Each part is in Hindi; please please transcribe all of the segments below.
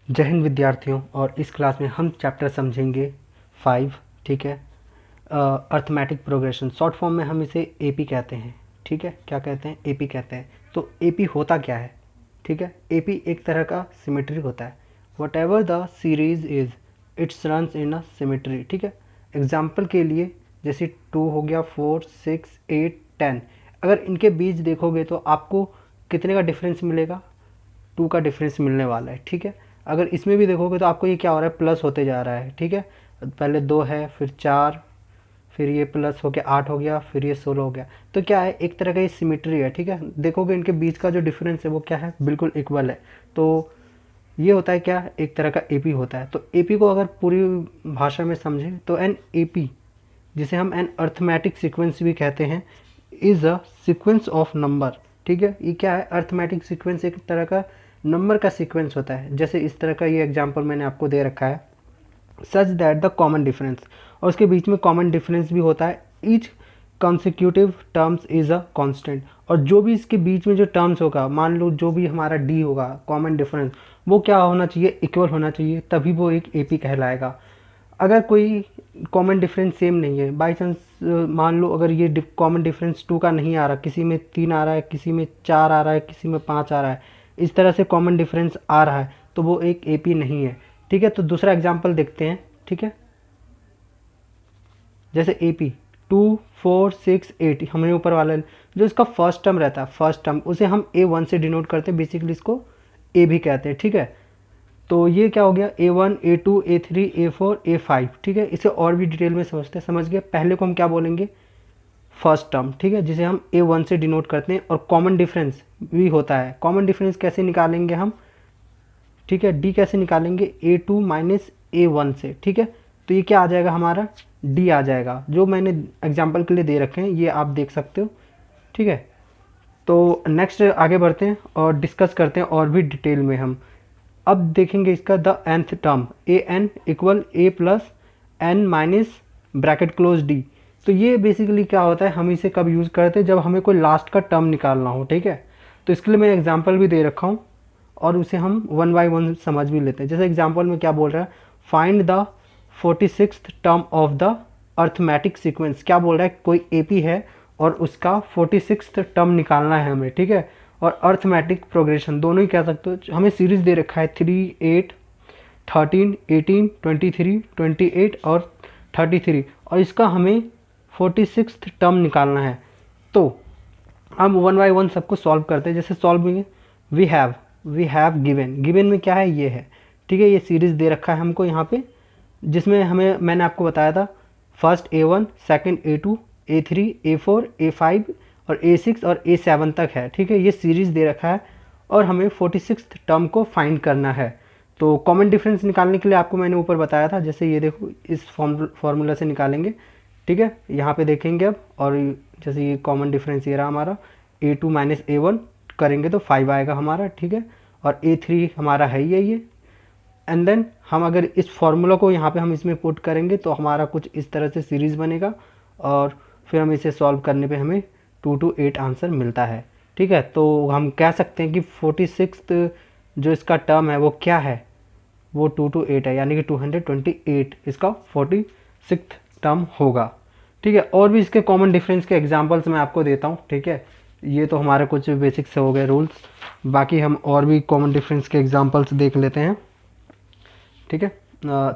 जय हिंद विद्यार्थियों। और इस क्लास में हम चैप्टर समझेंगे 5। ठीक है, अर्थमेटिक प्रोग्रेशन, शॉर्ट फॉर्म में हम इसे एपी कहते हैं। ठीक है, क्या कहते हैं? एपी कहते हैं। तो एपी होता क्या है? ठीक है, एपी एक तरह का सिमेट्री होता है। What ever the series is it's runs in a symmetry. ठीक है, एग्जाम्पल के लिए जैसे 2 हो गया, 4, 6, 8, 10, अगर इनके बीच देखोगे तो आपको कितने का डिफरेंस मिलेगा? 2 का डिफरेंस मिलने वाला है। ठीक है, अगर इसमें भी देखोगे तो आपको ये क्या हो रहा है? प्लस होते जा रहा है। ठीक है, पहले 2 है, फिर 4, फिर ये प्लस हो गया 8 हो गया, फिर ये 16 हो गया। तो क्या है? एक तरह का ये सिमेट्री है। ठीक है, देखोगे इनके बीच का जो डिफरेंस है वो क्या है? बिल्कुल इक्वल है। तो ये होता है क्या? एक तरह का एपी होता है। तो एपी को अगर पूरी भाषा में समझें तो एन एपी, जिसे हम एन अर्थमेटिक सीक्वेंस भी कहते हैं, is a sequence of number. ठीक है, ये क्या है? अर्थमेटिक सीक्वेंस एक तरह का नंबर का सीक्वेंस होता है। जैसे इस तरह का ये एग्जांपल मैंने आपको दे रखा है, such that the common difference, और उसके बीच में कॉमन डिफरेंस भी होता है। Each consecutive terms is a constant, और जो भी इसके बीच में जो टर्म्स होगा, मान लो जो भी हमारा डी होगा कॉमन डिफरेंस, वो क्या होना चाहिए? इक्वल होना चाहिए, तभी वो एक एपी कहलाएगा। अगर कोई कॉमन डिफरेंस सेम नहीं है, बाई चांस मान लो अगर ये कॉमन डिफरेंस 2 का नहीं आ रहा, किसी में 3 आ रहा है, किसी में 4 आ रहा है, किसी में 5 आ रहा है, इस तरह से कॉमन डिफरेंस आ रहा है, तो वो एक एपी नहीं है। ठीक है, तो दूसरा एग्जांपल देखते हैं। ठीक है, जैसे एपी 2, 4, 6, 8, हमने ऊपर वाला जो इसका फर्स्ट टर्म रहता है, फर्स्ट टर्म उसे हम A1 से डिनोट करते हैं, बेसिकली इसको ए भी कहते हैं। ठीक है, तो ये क्या हो गया? A1, A2, A3, A4, A5। ठीक है, इसे और भी डिटेल में समझते हैं। समझ गए? पहले को हम क्या बोलेंगे? First term. ठीक है, जिसे हम A1 से डिनोट करते हैं, और कॉमन डिफरेंस भी होता है। कॉमन डिफरेंस कैसे निकालेंगे हम? ठीक है, डी कैसे निकालेंगे? A2 माइनस A1 से। ठीक है, तो ये क्या आ जाएगा? हमारा डी आ जाएगा, जो मैंने एग्जाम्पल के लिए दे रखे हैं, ये आप देख सकते हो। ठीक है, तो नेक्स्ट आगे बढ़ते हैं और डिस्कस करते हैं और भी डिटेल में हम। अब देखेंगे इसका the nth term, a n equal a plus n minus bracket close d. तो ये बेसिकली क्या होता है? हम इसे कब यूज़ करते हैं? जब हमें कोई लास्ट का टर्म निकालना हो। ठीक है, तो इसके लिए मैं एग्जांपल भी दे रखा हूँ, और उसे हम वन बाय वन समझ भी लेते हैं। जैसे एग्जांपल में क्या बोल रहा है? Find the 46th term of the arithmetic sequence. क्या बोल रहा है? कोई एपी है और उसका 46th टर्म निकालना है हमें। ठीक है, और अर्थमेटिक प्रोग्रेशन दोनों ही कह सकते हो। हमें सीरीज दे रखा है 3, 8, 13, 18, 23, 28 और 33, और इसका हमें 46th टर्म निकालना है। तो हम वन बाय वन सबको सॉल्व करते हैं। जैसे सॉल्व में वी हैव गिवन में क्या है? ये है। ठीक है, ये सीरीज दे रखा है हमको यहाँ पे, जिसमें हमें मैंने आपको बताया था first A1, second A2, A3, A4, A5 और A6 और A7 तक है। ठीक है, ये सीरीज दे रखा है, और हमें 46th टर्म को फाइंड करना है। तो कॉमन डिफरेंस निकालने के लिए आपको मैंने ऊपर बताया था, जैसे ये देखो इस फॉर्मूला से निकालेंगे। ठीक है, यहाँ पे देखेंगे अब, और जैसे ये कॉमन डिफरेंस ये रहा हमारा, A2 माइनस A1 करेंगे तो 5 आएगा हमारा। ठीक है, और A3 हमारा है ये। एंड देन हम अगर इस फॉर्मूला को यहाँ पे हम इसमें पुट करेंगे तो हमारा कुछ इस तरह से सीरीज़ बनेगा, और फिर हम इसे सॉल्व करने पे हमें 2 to 8 आंसर मिलता है। ठीक है, तो हम कह सकते हैं कि 46th जो इसका टर्म है वो क्या है? वो 2 to 8 है, यानी कि 228 इसका 46th टर्म होगा। ठीक है, और भी इसके कॉमन डिफरेंस के एग्जांपल्स मैं आपको देता हूँ। ठीक है, ये तो हमारे कुछ बेसिक से हो गए रूल्स, बाकी हम और भी कॉमन डिफरेंस के एग्जांपल्स देख लेते हैं। ठीक है,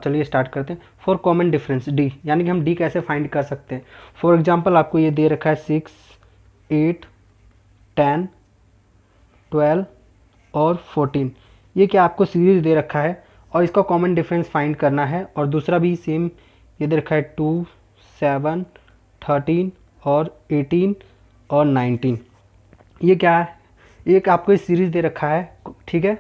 चलिए स्टार्ट करते हैं। फॉर कॉमन डिफरेंस डी, यानी कि हम डी कैसे फाइंड कर सकते हैं? फॉर एग्जांपल आपको ये दे रखा है 6, 8, 10, 12 और 14। ये क्या आपको सीरीज दे रखा है, और इसका कॉमन डिफरेंस फाइंड करना है। और दूसरा भी सेम ये दे रखा है 2, 7, 13 और 18 और 19। ये क्या है? एक आपको ये सीरीज दे रखा है। ठीक है,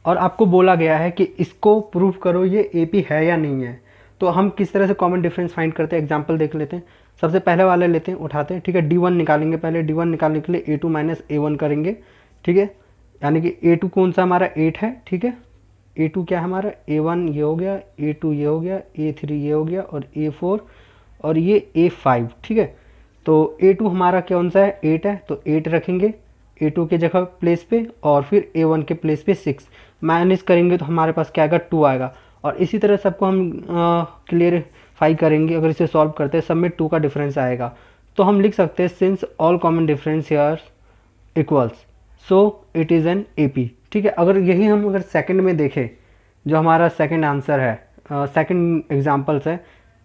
और आपको बोला गया है कि इसको प्रूव करो ये एपी है या नहीं है। तो हम किस तरह से कॉमन डिफरेंस फाइंड करते हैं? एग्जांपल देख लेते हैं। सबसे पहले वाले लेते हैं, उठाते हैं। ठीक है, D1 निकालेंगे पहले। D1 निकालने के लिए A2 माइनस A1 करेंगे। ठीक है, यानी कि A2 कौन सा हमारा 8 है। ठीक है, A2 क्या है हमारा? A1 ये हो गया, A2 ये हो गया, A3 ये हो गया, और A4 और ये A5। ठीक है, तो A2 हमारा कौन सा है? 8 है, तो 8 रखेंगे। A2 के जगह प्लेस पे और फिर A1 के प्लेस पे 6 माइनस करेंगे तो हमारे पास क्या आएगा 2 आएगा। और इसी तरह सबको हम क्लियरफाई करेंगे। अगर इसे सॉल्व करते हैं सब में 2 का डिफरेंस आएगा। तो हम लिख सकते हैं since all common difference here equals so it is an AP। ठीक है, अगर यही हम अगर सेकंड में देखें, जो हमारा सेकंड आंसर है, सेकंड एग्जांपल्स है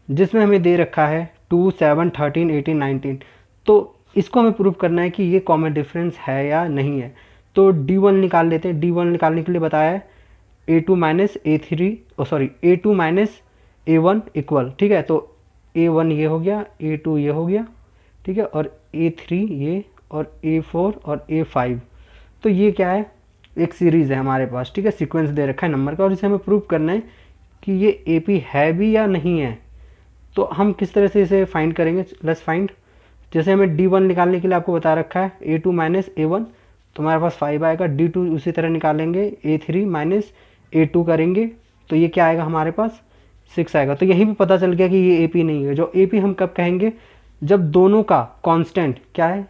जिसमें हमें दे रखा है 2, 7, 13, 18, 19, तो इसको हमें प्रूव करना है कि ये कॉमन डिफरेंस है या नहीं है। तो D1 निकाल लेते हैं। D1 निकालने के लिए बताया है A2 minus A3 A2 minus A1 equal. ठीक है, तो A1 ये हो गया, A2 ये हो गया, ठीक है, और A3 ये, और A4 और A5। तो ये क्या है, एक सीरीज़ है हमारे पास। ठीक है, सीक्वेंस दे रखा है नंबर का और इसे हमें प्रूव करना है कि ये AP है भी या नहीं है। तो हम किस तरह से इसे फाइंड करेंगे, लेट्स फाइंड। जैसे हमें D1 निकालने के लिए आपको बता रखा है A2 माइनस A1, तो हमारे पास 5 आएगा। D2 उसी तरह निकालेंगे, A3 माइनस A2 करेंगे तो ये क्या आएगा हमारे पास 6 आएगा। तो यहीं पे पता चल गया कि ये AP नहीं है। जो AP हम कब कहेंगे, जब दोनों का कांस्टेंट क्या है,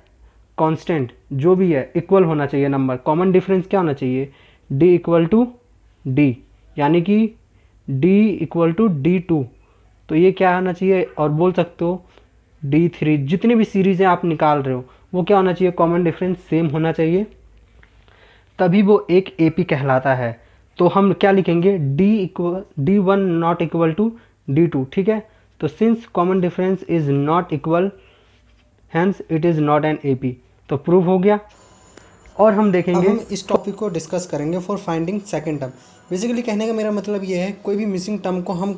कांस्टेंट जो भी है इक्वल होना चाहिए नंबर। कॉमन डिफरेंस क्या होना चाहिए, D इक्वल टू D, यानी कि D इक्वल टू D2। तो ये क्या आना चाहिए, और बोल सकते हो D3। जितनी भी सीरीज़ें आप निकाल रहे हो वो क्या होना चाहिए, कॉमन डिफरेंस सेम होना चाहिए, तभी वो एक AP कहलाता है। तो हम क्या लिखेंगे, D1 not equal to D2। ठीक है, तो since common difference is not equal hence it is not an AP। तो प्रूव हो गया। और हम देखेंगे, अब हम इस टॉपिक को डिस्कस करेंगे for finding second term. Basically कहने का मेरा मतलब ये है, कोई भी मिसिंग टर्म को हम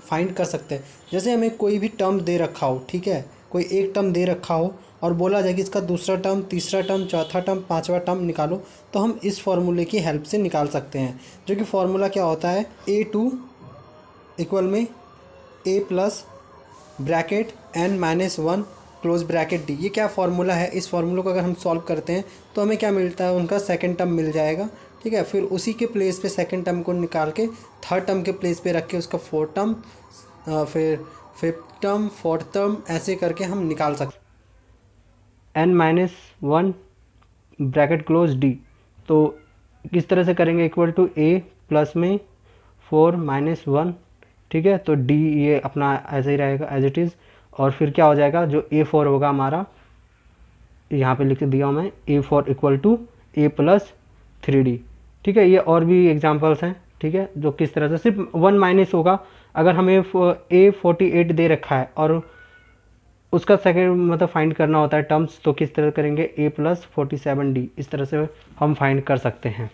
फाइंड कर सकते हैं। जैसे हमें कोई भी टर्म दे रखा हो, ठीक है, कोई एक टर्म दे रखा हो और बोला जाए कि इसका दूसरा टर्म, तीसरा टर्म, चौथा टर्म, पांचवा टर्म निकालो, तो हम इस फॉर्मूले की हेल्प से निकाल सकते हैं। जो कि फार्मूला क्या होता है, A2 इक्वल में A plus bracket N-1 close bracket D। ये क्या फार्मूला है, इस फार्मूले को अगर हम सॉल्व करते हैं तो हमें क्या मिलता है, उनका सेकंड टर्म मिल जाएगा। ठीक है, फिर उसी के प्लेस पे सेकंड टर्म को निकाल के थर्ड टर्म के प्लेस पे रख के उसका फोर्थ टर्म, फिर फिफ्थ टर्म, फोर्थ टर्म, ऐसे करके हम निकाल सकते N-1 ब्रैकेट क्लोज D। तो किस तरह से करेंगे, इक्वल टू A प्लस में 4 माइनस 1। ठीक है, तो D ये अपना ऐसे ही रहेगा एज इट इज़। और फिर क्या हो जाएगा, जो A4 होगा हमारा, यहाँ पे लिख दिया हूँ मैं, A4 equal to A plus 3D। ठीक है, ये और भी एग्जांपल्स हैं। ठीक है, जो किस तरह से सिर्फ 1 माइनस होगा। अगर हमें A48 दे रखा है और उसका सेकंड मतलब फाइंड करना होता है टर्म्स, तो किस तरह करेंगे, A प्लस 47D। इस तरह से हम फाइंड कर सकते हैं।